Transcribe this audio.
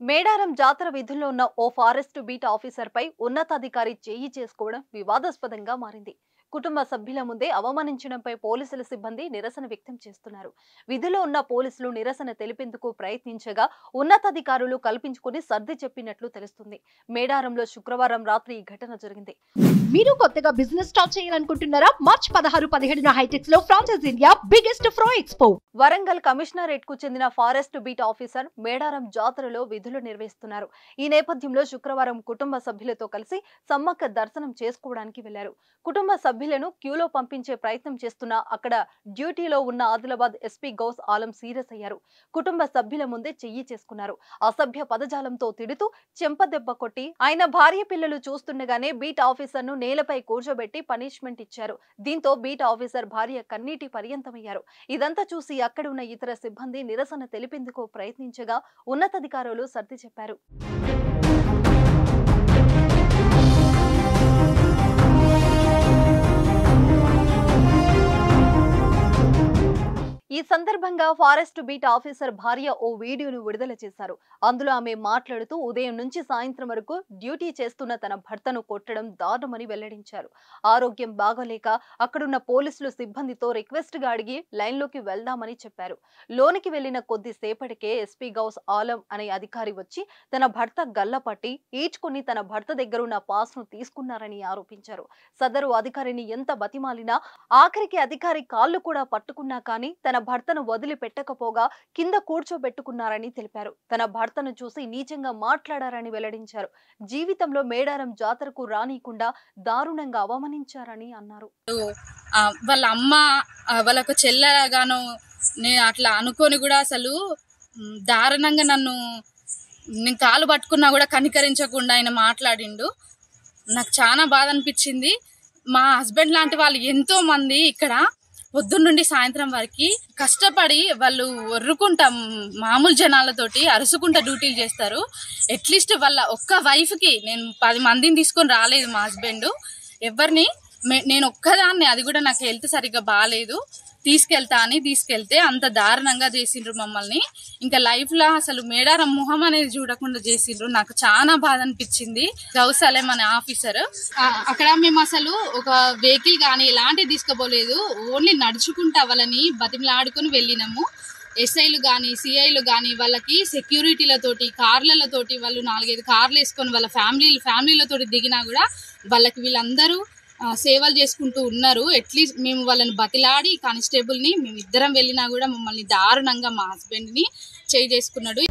మేడారం జాతర విధుల్లో ఉన్న ఓ ఫారెస్ట్ బీట్ ఆఫీసర్పై ఉన్నతాధికారి చేయి చేసుకోవడం వివాదాస్పదంగా మారింది. కుటుంబ సభ్యుల ముందే అవమానించడంపై పోలీసుల సిబ్బంది నిరసన వ్యక్తం చేస్తున్నారు. విధిలో ఉన్న పోలీసులు నిరసన తెలిపేందుకు ప్రయత్నించగా ఉన్నతాధికారులు కల్పించుకుని సర్ది చెప్పినట్లు తెలుస్తుంది. మేడారంలో శుక్రవారం రాత్రి ఈ ఘటన జరిగింది. మీరు కొత్తగా బిజినెస్ స్టార్ట్ చేయాలనుకుంటున్నారా? మార్చ్ 16-17 హైటెక్స్ లో franchise India biggest ఫ్రో expo. Warangal commissionerate కు చెందిన ఫారెస్ట్ బీట్ ఆఫీసర్ మేడారం జాతరలో విధులు నిర్వహిస్తున్నారు. ఈ నేపథ్యంలో శుక్రవారం కుటుంబ సభ్యులతో కలిసి సమ్మక్క దర్శనం చేసుకోవడానికి వెళ్లారు. కుటుంబ సభ్యులను క్యూలో పంపించే ప్రయత్నం చేస్తున్నా అక్కడ డ్యూటీలో ఉన్న ఆదిలాబాద్ ఎస్పీ గౌస్ ఆలం సీరియస్ అయ్యారు. కుటుంబ సభ్యుల ముందే చెయ్యి చేసుకున్నారు. అసభ్య పదజాలంతో తిడుతూ చెంపదెబ్బ కొట్టి ఆయన భార్య పిల్లలు చూస్తుండగానే బీట్ ఆఫీసర్ ను నేలపై కూర్చోబెట్టి పనిష్మెంట్ ఇచ్చారు. దీంతో బీట్ ఆఫీసర్ భార్య కన్నీటి పర్యంతమయ్యారు. ఇదంతా చూసి అక్కడ ఉన్న ఇతర సిబ్బంది నిరసన తెలిపేందుకు ప్రయత్నించగా ఉన్నతాధికారులు సర్ది చెప్పారు. ఈ సందర్భంగా ఫారెస్ట్ బీట్ ఆఫీసర్ భార్య ఓ వీడియోను విడుదల చేశారు. అందులో ఆమె మాట్లాడుతూ ఉదయం నుంచి సాయంత్రం వరకు డ్యూటీ చేస్తున్న తన భర్తను కొట్టడం దారుణమని వెల్లడించారు. ఆరోగ్యం బాగోలేక అక్కడున్న పోలీసులు సిబ్బందితో రిక్వెస్ట్ గా అడిగి లైన్లోకి వెళ్దామని చెప్పారు. లోనికి వెళ్లిన కొద్దిసేపటికే ఎస్పీ గౌస్ ఆలం అనే అధికారి వచ్చి తన భర్త గల్లపట్టి ఈడ్చుకుని తన భర్త దగ్గరున్న పాస్ ను తీసుకున్నారని ఆరోపించారు. సదరు అధికారిని ఎంత బతిమాలినా ఆఖరికి అధికారి కాళ్లు కూడా పట్టుకున్నా కానీ తన భర్తను వదిలిపెట్టకపోగా కింద కూర్చోబెట్టుకున్నారని తెలిపారు. తన భర్తను చూసి నీచంగా మాట్లాడారని వెల్లడించారు. జీవితంలో మేడారం జాతరకు రానీయకుండా దారుణంగా అవమానించారని అన్నారు. వాళ్ళ అమ్మ వాళ్ళకు చెల్లెగాను నేను అట్లా అనుకోని కూడా అసలు దారుణంగా నేను కాలు పట్టుకున్నా కూడా కనికరించకుండా ఆయన మాట్లాడిండు. నాకు చాలా బాధ అనిపించింది. మా హస్బెండ్ లాంటి వాళ్ళు ఎంతో మంది ఇక్కడ పొద్దున్నుండి సాయంత్రం వరకు కష్టపడి వాళ్ళు ఒర్రుకుంటా మామూలు జనాలతోటి అరుసుకుంటా డ్యూటీలు చేస్తారు. అట్లీస్ట్ వాళ్ళ ఒక్క వైఫ్కి నేను 10 మందిని తీసుకొని రాలేదు. మా హస్బెండ్ ఎవరిని నేను ఒక్కదాన్ని, అది కూడా నాకు హెల్త్ సరిగ్గా బాగాలేదు, తీసుకెళ్తే అంత దారుణంగా చేసిండ్రు మమ్మల్ని. ఇంకా లైఫ్ లో అసలు మేడారం మొహం అనేది చూడకుండా చేసిండ్రు. నాకు చాలా బాధ అనిపించింది. గౌసాలెం అనే ఆఫీసర్ అక్కడ మేము అసలు ఒక వెహికల్ కానీ ఎలాంటివి తీసుకోపోలేదు. ఓన్లీ నడుచుకుంటా వాళ్ళని బతిమలాడుకుని వెళ్ళినాము. ఎస్ఐలు కానీ సిఐలు కానీ వాళ్ళకి సెక్యూరిటీలతోటి కార్లతోటి వాళ్ళు 4-5 కార్లు వేసుకొని వాళ్ళ ఫ్యామిలీలతోటి దిగినా కూడా వాళ్ళకి వీళ్ళందరూ సేవలు చేసుకుంటూ ఉన్నారు. అట్లీస్ట్ మేము వాళ్ళని బతిలాడి కానిస్టేబుల్ని మేము ఇద్దరం వెళ్ళినా కూడా మమ్మల్ని దారుణంగా మా హస్బెండ్ని చేసుకున్నాడు.